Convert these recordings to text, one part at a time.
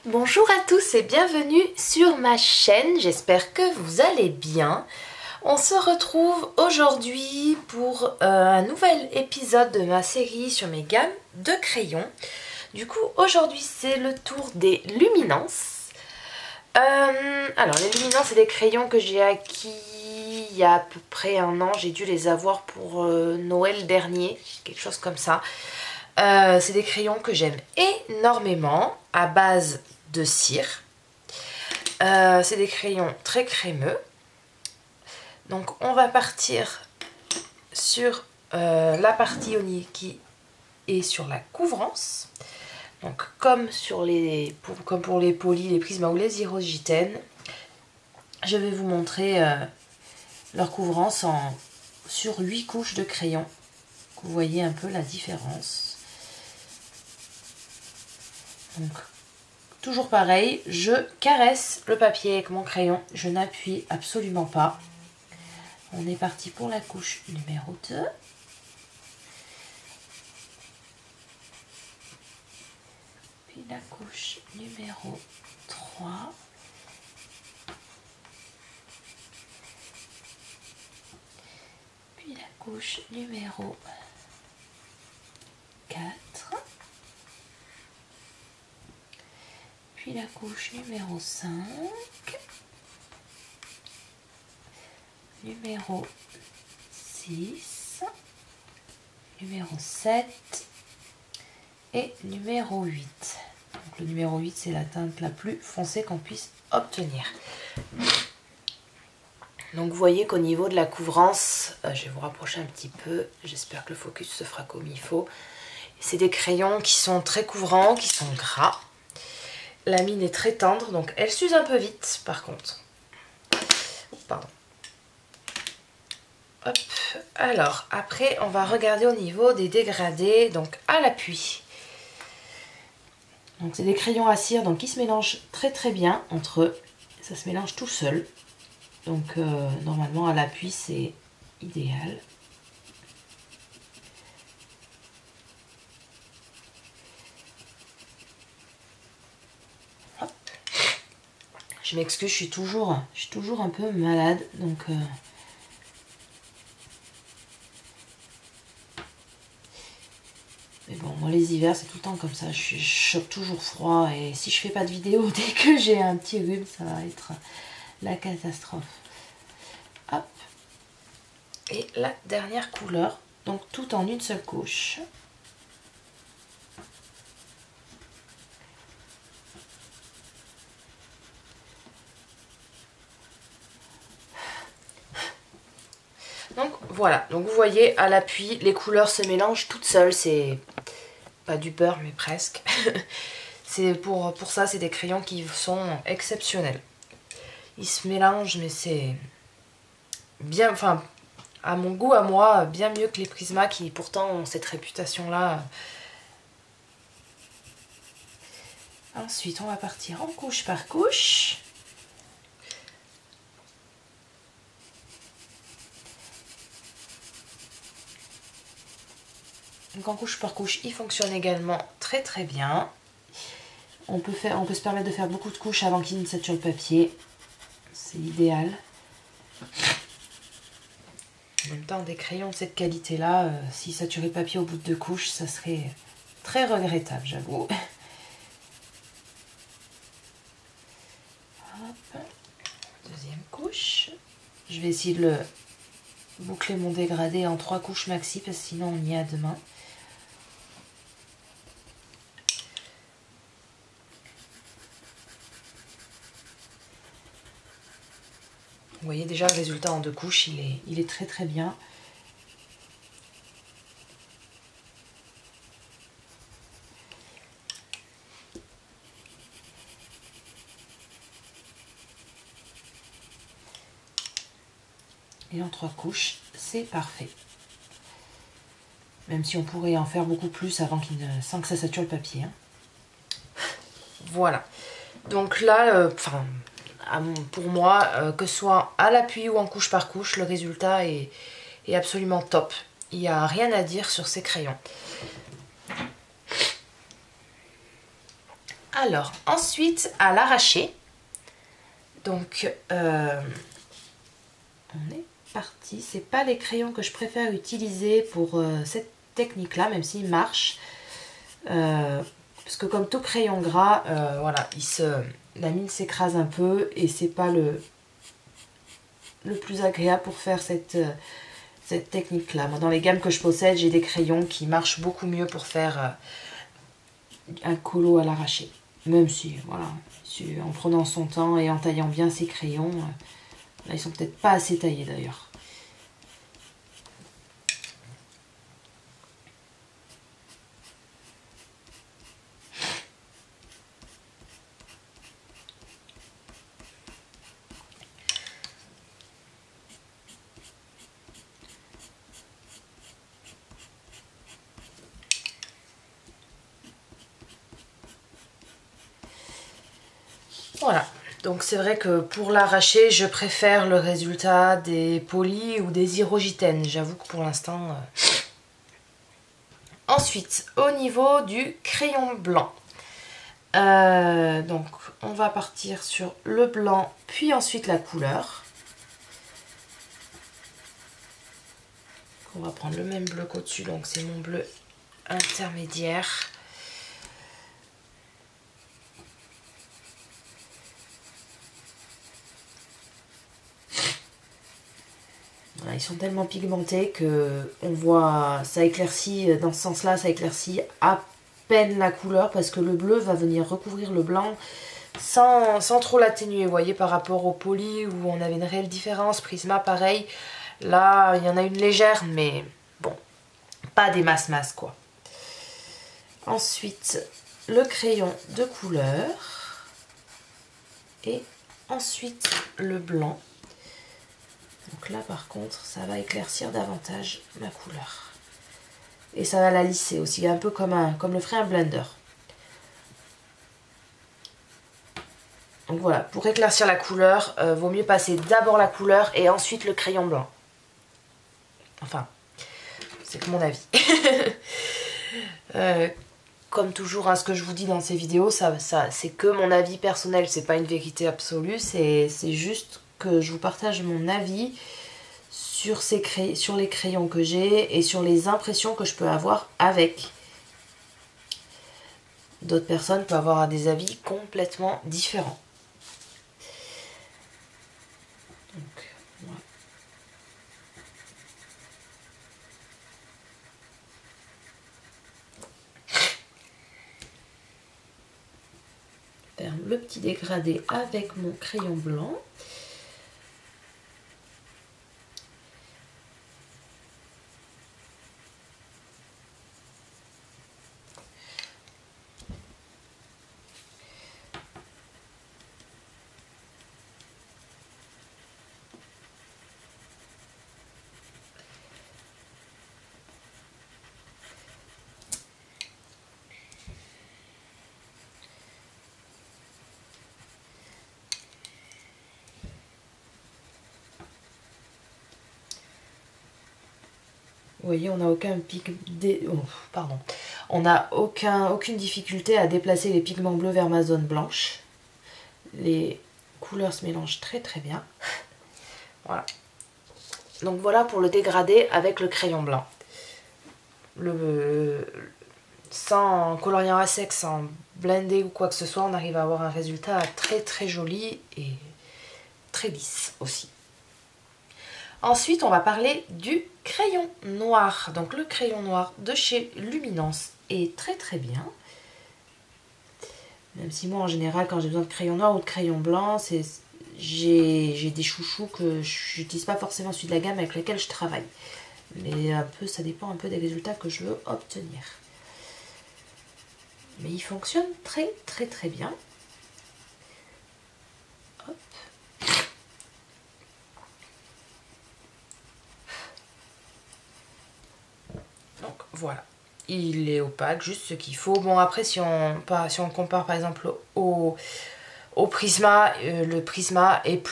Bonjour à tous et bienvenue sur ma chaîne, j'espère que vous allez bien. On se retrouve aujourd'hui pour un nouvel épisode de ma série sur mes gammes de crayons. Du coup, aujourd'hui c'est le tour des luminances. Alors les luminances, c'est des crayons que j'ai acquis il y a à peu près un an. J'ai dû les avoir pour Noël dernier, quelque chose comme ça. C'est des crayons que j'aime énormément, à base de cire. C'est des crayons très crémeux. Donc on va partir sur la partie qui est sur la couvrance. Donc comme pour les polis, les prismas ou les irogitènes, je vais vous montrer leur couvrance sur 8 couches de crayon. Vous voyez un peu la différence. Donc, toujours pareil, je caresse le papier avec mon crayon, je n'appuie absolument pas. On est parti pour la couche numéro 2. Puis la couche numéro 3. Puis la couche numéro 4. Puis la couche numéro 5, numéro 6, numéro 7 et numéro 8. Donc le numéro 8, c'est la teinte la plus foncée qu'on puisse obtenir. Donc vous voyez qu'au niveau de la couvrance, je vais vous rapprocher un petit peu, j'espère que le focus se fera comme il faut. C'est des crayons qui sont très couvrants, qui sont gras. La mine est très tendre, donc elle s'use un peu vite par contre. Pardon. Hop. Alors, après, on va regarder au niveau des dégradés, donc à l'appui. Donc c'est des crayons à cire donc qui se mélangent très très bien entre eux. Ça se mélange tout seul. Donc normalement à l'appui c'est idéal. Je m'excuse, je suis toujours un peu malade, donc mais bon, moi les hivers c'est tout le temps comme ça, je chope toujours froid et si je fais pas de vidéo dès que j'ai un petit rhume, ça va être la catastrophe. Hop. Et la dernière couleur, donc tout en une seule couche. Donc voilà, donc vous voyez à l'appui, les couleurs se mélangent toutes seules, c'est pas du beurre mais presque. C'est pour ça, c'est des crayons qui sont exceptionnels. Ils se mélangent mais c'est bien, enfin à mon goût à moi, bien mieux que les prismas qui pourtant ont cette réputation là. Ensuite on va partir en couche par couche. Donc en couche par couche, il fonctionne également très très bien. On peut se permettre de faire beaucoup de couches avant qu'il ne sature le papier. C'est idéal. En même temps, des crayons de cette qualité-là, s'ils saturaient le papier au bout de 2 couches, ça serait très regrettable, j'avoue. Hop. Deuxième couche. Je vais essayer de boucler mon dégradé en 3 couches maxi, parce que sinon on y a demain. Vous voyez déjà le résultat en 2 couches, il est très très bien. Et en 3 couches, c'est parfait. Même si on pourrait en faire beaucoup plus sans que ça sature le papier. Hein. Voilà. Donc là, pour moi, que ce soit à l'appui ou en couche par couche, le résultat est absolument top. Il n'y a rien à dire sur ces crayons. Alors, ensuite, à l'arraché. Donc, on est parti. C'est pas les crayons que je préfère utiliser pour cette technique-là, même s'ils marchent. Parce que comme tout crayon gras, voilà, la mine s'écrase un peu et c'est pas le plus agréable pour faire cette technique-là. Moi, dans les gammes que je possède, j'ai des crayons qui marchent beaucoup mieux pour faire un colo à l'arraché. Même si, voilà, en prenant son temps et en taillant bien ses crayons, là, ils sont peut-être pas assez taillés d'ailleurs. Voilà, donc c'est vrai que pour l'arracher, je préfère le résultat des polis ou des Irogitènes. J'avoue que pour l'instant... Ensuite, au niveau du crayon blanc. Donc, on va partir sur le blanc, puis ensuite la couleur. On va prendre le même bleu qu'au-dessus, donc c'est mon bleu intermédiaire. Voilà, ils sont tellement pigmentés que on voit, ça éclaircit dans ce sens-là, ça éclaircit à peine la couleur parce que le bleu va venir recouvrir le blanc sans trop l'atténuer. Vous voyez, par rapport au poli où on avait une réelle différence, Prisma pareil. Là, il y en a une légère, mais bon, pas des masses quoi. Ensuite, le crayon de couleur et ensuite le blanc. Donc là par contre ça va éclaircir davantage ma couleur. Et ça va la lisser aussi, un peu comme le ferait un blender. Donc voilà, pour éclaircir la couleur, vaut mieux passer d'abord la couleur et ensuite le crayon blanc. Enfin, c'est que mon avis. Comme toujours, hein, ce que je vous dis dans ces vidéos, c'est que mon avis personnel, c'est pas une vérité absolue, c'est juste que je vous partage mon avis sur les crayons que j'ai et sur les impressions que je peux avoir avec. D'autres personnes peuvent avoir des avis complètement différents. Donc, voilà. Faire le petit dégradé avec mon crayon blanc. Vous voyez, on n'a aucun pic... On n'a aucune difficulté à déplacer les pigments bleus vers ma zone blanche. Les couleurs se mélangent très très bien. Voilà. Donc voilà pour le dégradé avec le crayon blanc. Sans coloriant à sec, sans blender ou quoi que ce soit, on arrive à avoir un résultat très très joli et très lisse aussi. Ensuite, on va parler du crayon noir. Donc le crayon noir de chez Luminance est très très bien. Même si moi en général quand j'ai besoin de crayon noir ou de crayon blanc, j'ai des chouchous que je n'utilise pas forcément celui de la gamme avec lequel je travaille. Mais ça dépend un peu des résultats que je veux obtenir. Mais il fonctionne très très très bien. Hop. Donc voilà, il est opaque, juste ce qu'il faut. Bon après si on compare par exemple au Prisma, le Prisma est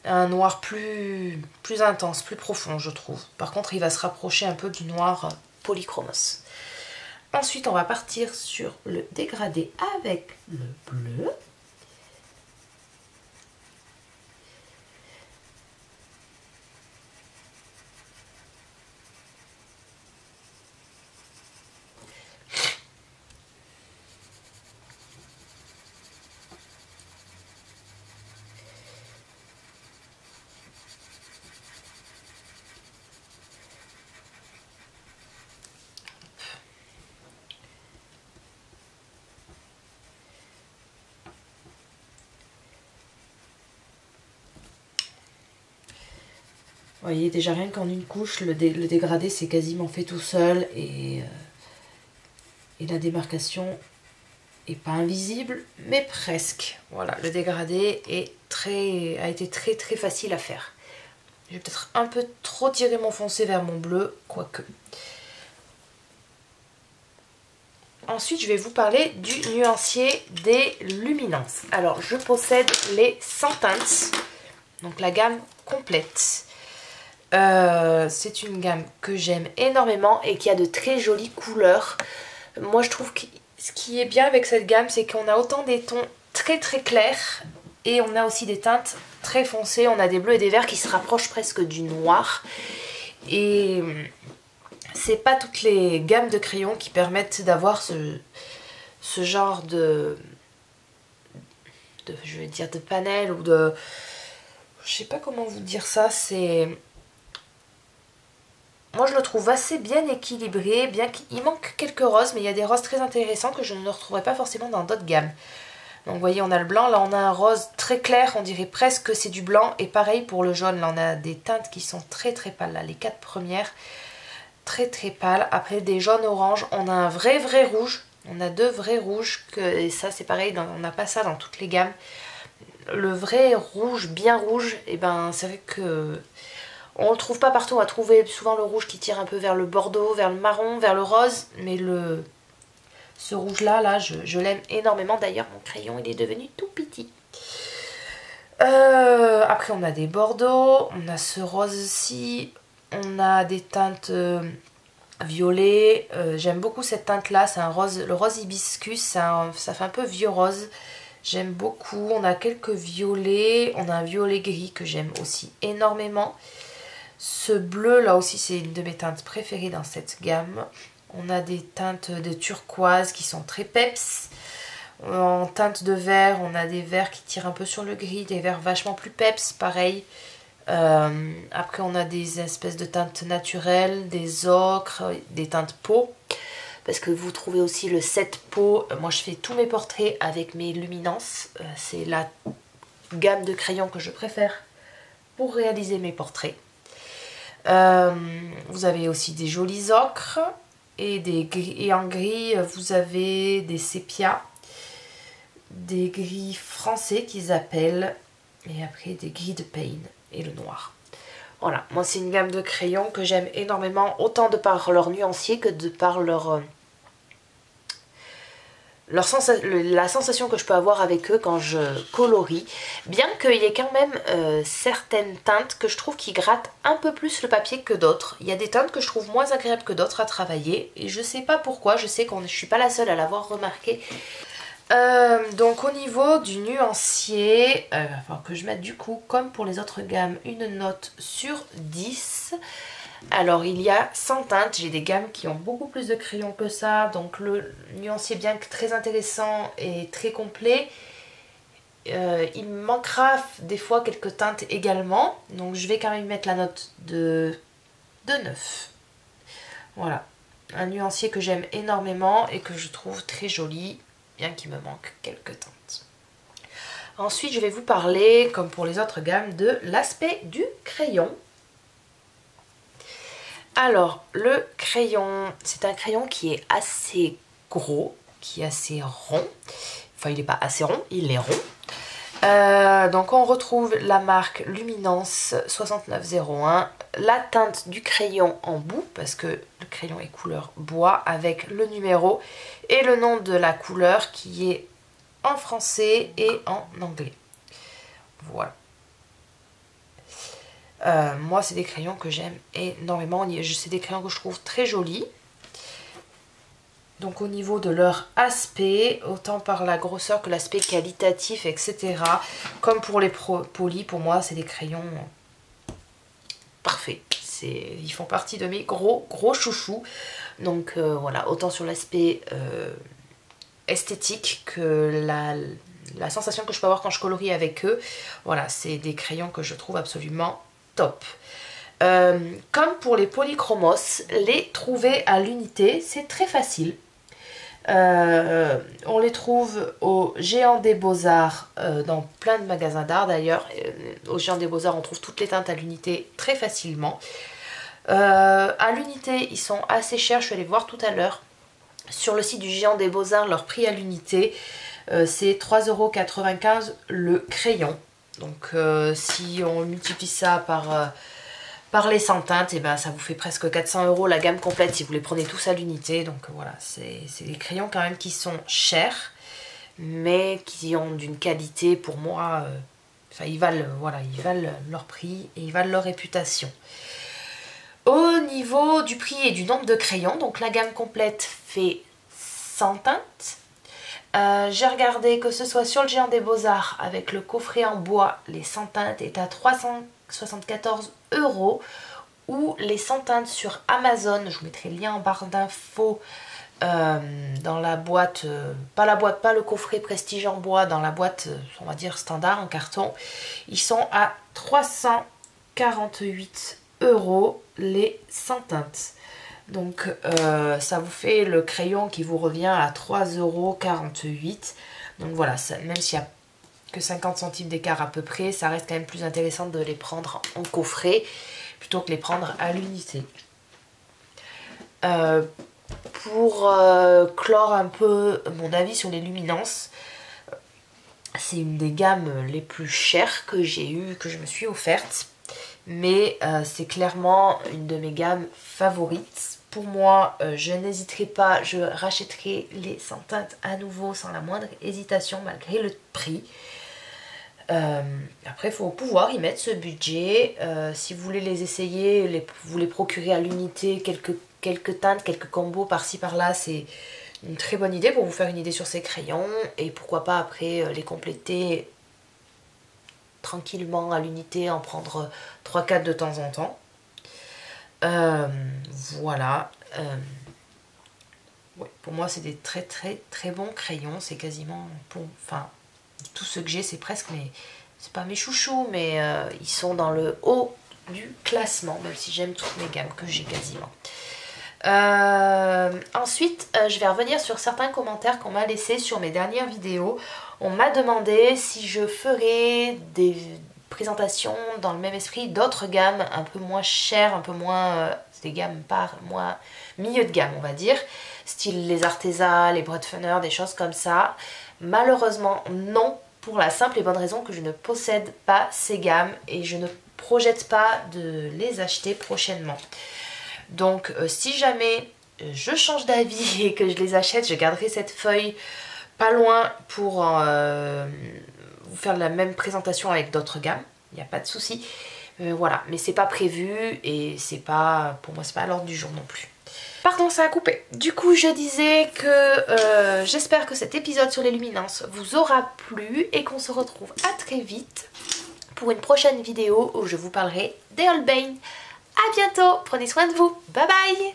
un noir plus intense, plus profond je trouve. Par contre il va se rapprocher un peu du noir Polychromos. Ensuite, on va partir sur le dégradé avec le bleu. Vous voyez, déjà rien qu'en une couche, le dégradé c'est quasiment fait tout seul et la démarcation est pas invisible, mais presque. Voilà, le dégradé a été très facile à faire. J'ai peut-être un peu trop tiré mon foncé vers mon bleu, quoique. Ensuite, je vais vous parler du nuancier des luminances. Alors, je possède les 100 teintes, donc la gamme complète. C'est une gamme que j'aime énormément et qui a de très jolies couleurs. Moi je trouve que ce qui est bien avec cette gamme, c'est qu'on a autant des tons très clairs et on a aussi des teintes très foncées. On a des bleus et des verts qui se rapprochent presque du noir. Et c'est pas toutes les gammes de crayons qui permettent d'avoir ce genre je vais dire de panel ou de... Je sais pas comment vous dire ça, c'est... Moi je le trouve assez bien équilibré, bien qu'il manque quelques roses, mais il y a des roses très intéressants que je ne retrouverai pas forcément dans d'autres gammes. Donc vous voyez, on a le blanc, là on a un rose très clair, on dirait presque que c'est du blanc, et pareil pour le jaune, là on a des teintes qui sont très pâles, là les 4 premières, très pâles. Après des jaunes orange, on a un vrai rouge, on a 2 vrais rouges, et ça c'est pareil, on n'a pas ça dans toutes les gammes. Le vrai rouge, bien rouge, et ben c'est vrai que... On le trouve pas partout, on va trouver souvent le rouge qui tire un peu vers le bordeaux, vers le marron, vers le rose, mais ce rouge là, je l'aime énormément. D'ailleurs mon crayon il est devenu tout petit. Après on a des bordeaux, on a ce rose-ci, on a des teintes violet. J'aime beaucoup cette teinte là, c'est un rose, le rose hibiscus, ça fait un peu vieux rose. J'aime beaucoup, on a quelques violets, on a un violet gris que j'aime aussi énormément. Ce bleu là aussi c'est une de mes teintes préférées dans cette gamme. On a des teintes de turquoise qui sont très peps. En teinte de vert, on a des verts qui tirent un peu sur le gris, des verts vachement plus peps, pareil. Après on a des espèces de teintes naturelles, des ocres, des teintes peau. Parce que vous trouvez aussi le set peau. Moi je fais tous mes portraits avec mes luminances. C'est la gamme de crayons que je préfère pour réaliser mes portraits. Vous avez aussi des jolis ocres et en gris vous avez des sépias, des gris français qu'ils appellent, et après des gris de Payne et le noir. Voilà, moi c'est une gamme de crayons que j'aime énormément, autant de par leur nuancier que de par la sensation que je peux avoir avec eux quand je colorie, bien qu'il y ait quand même certaines teintes que je trouve qui grattent un peu plus le papier que d'autres. Il y a des teintes que je trouve moins agréables que d'autres à travailler et je sais pas pourquoi, je sais que je suis pas la seule à l'avoir remarqué. Donc au niveau du nuancier, il va falloir que je mette du coup, comme pour les autres gammes, une note sur 10. Alors il y a 100 teintes, j'ai des gammes qui ont beaucoup plus de crayons que ça, donc le nuancier bien que très intéressant et très complet, il me manquera des fois quelques teintes également, donc je vais quand même mettre la note de 9. Voilà, un nuancier que j'aime énormément et que je trouve très joli, bien qu'il me manque quelques teintes. Ensuite je vais vous parler, comme pour les autres gammes, de l'aspect du crayon. Alors, le crayon, c'est un crayon qui est assez gros, qui est assez rond. Enfin, il n'est pas assez rond, il est rond. Donc, on retrouve la marque Luminance 6901, la teinte du crayon en bout, parce que le crayon est couleur bois, avec le numéro et le nom de la couleur qui est en français et en anglais. Voilà. Moi c'est des crayons que j'aime énormément, c'est des crayons que je trouve très jolis. Donc au niveau de leur aspect, autant par la grosseur que l'aspect qualitatif, etc. Comme pour les polis, pour moi c'est des crayons parfaits. Ils font partie de mes gros chouchous. Donc voilà, autant sur l'aspect esthétique que la sensation que je peux avoir quand je colorie avec eux. Voilà, c'est des crayons que je trouve absolument top. Comme pour les polychromos, les trouver à l'unité, c'est très facile. On les trouve au Géant des Beaux-Arts, dans plein de magasins d'art d'ailleurs. Au Géant des Beaux-Arts, on trouve toutes les teintes à l'unité très facilement. À l'unité, ils sont assez chers, je suis allée voir tout à l'heure. Sur le site du Géant des Beaux-Arts, leur prix à l'unité, c'est 3,95 € le crayon. Donc si on multiplie ça par les 100 teintes, et ben ça vous fait presque 400 € la gamme complète si vous les prenez tous à l'unité. Donc voilà, c'est des crayons quand même qui sont chers, mais qui ont d'une qualité pour moi, enfin ils valent leur prix et ils valent leur réputation. Au niveau du prix et du nombre de crayons, donc la gamme complète fait 100 teintes. J'ai regardé que ce soit sur le Géant des Beaux-Arts avec le coffret en bois, les 100 teintes est à 374 € ou les 100 teintes sur Amazon, je vous mettrai le lien en barre d'infos, dans la boîte, pas le coffret Prestige en bois, dans la boîte on va dire standard en carton, ils sont à 348 € les 100 teintes. Donc ça vous fait le crayon qui vous revient à 3,48 €. Donc voilà, même s'il n'y a que 50 centimes d'écart à peu près, ça reste quand même plus intéressant de les prendre en coffret plutôt que les prendre à l'unité. Pour clore un peu mon avis sur les luminances, c'est une des gammes les plus chères que j'ai eues, que je me suis offerte. Mais c'est clairement une de mes gammes favorites. Pour moi, je n'hésiterai pas, je rachèterai les 100 teintes à nouveau sans la moindre hésitation malgré le prix. Après, il faut pouvoir y mettre ce budget. Si vous voulez les essayer, vous les procurer à l'unité, quelques teintes, quelques combos par-ci par-là, c'est une très bonne idée pour vous faire une idée sur ces crayons. Et pourquoi pas après les compléter tranquillement à l'unité, en prendre 3-4 de temps en temps. Voilà. Ouais, pour moi c'est des très bons crayons. C'est quasiment enfin tout ce que j'ai, c'est presque c'est pas mes chouchous, mais ils sont dans le haut du classement, même si j'aime toutes mes gammes que j'ai quasiment. Ensuite, je vais revenir sur certains commentaires qu'on m'a laissés sur mes dernières vidéos. On m'a demandé si je ferais des présentations dans le même esprit d'autres gammes un peu moins chères, un peu moins, des gammes moins milieu de gamme on va dire, style les Arteza, les Broadfunner, des choses comme ça. Malheureusement non, pour la simple et bonne raison que je ne possède pas ces gammes et je ne projette pas de les acheter prochainement. Donc si jamais je change d'avis et que je les achète, je garderai cette feuille pas loin pour vous faire la même présentation avec d'autres gammes, il n'y a pas de souci. Voilà, mais c'est pas prévu et c'est pas, pour moi c'est pas à l'ordre du jour non plus. Pardon, ça a coupé. Du coup, je disais que j'espère que cet épisode sur les luminances vous aura plu et qu'on se retrouve à très vite pour une prochaine vidéo où je vous parlerai des Holbein. A bientôt, prenez soin de vous, bye bye.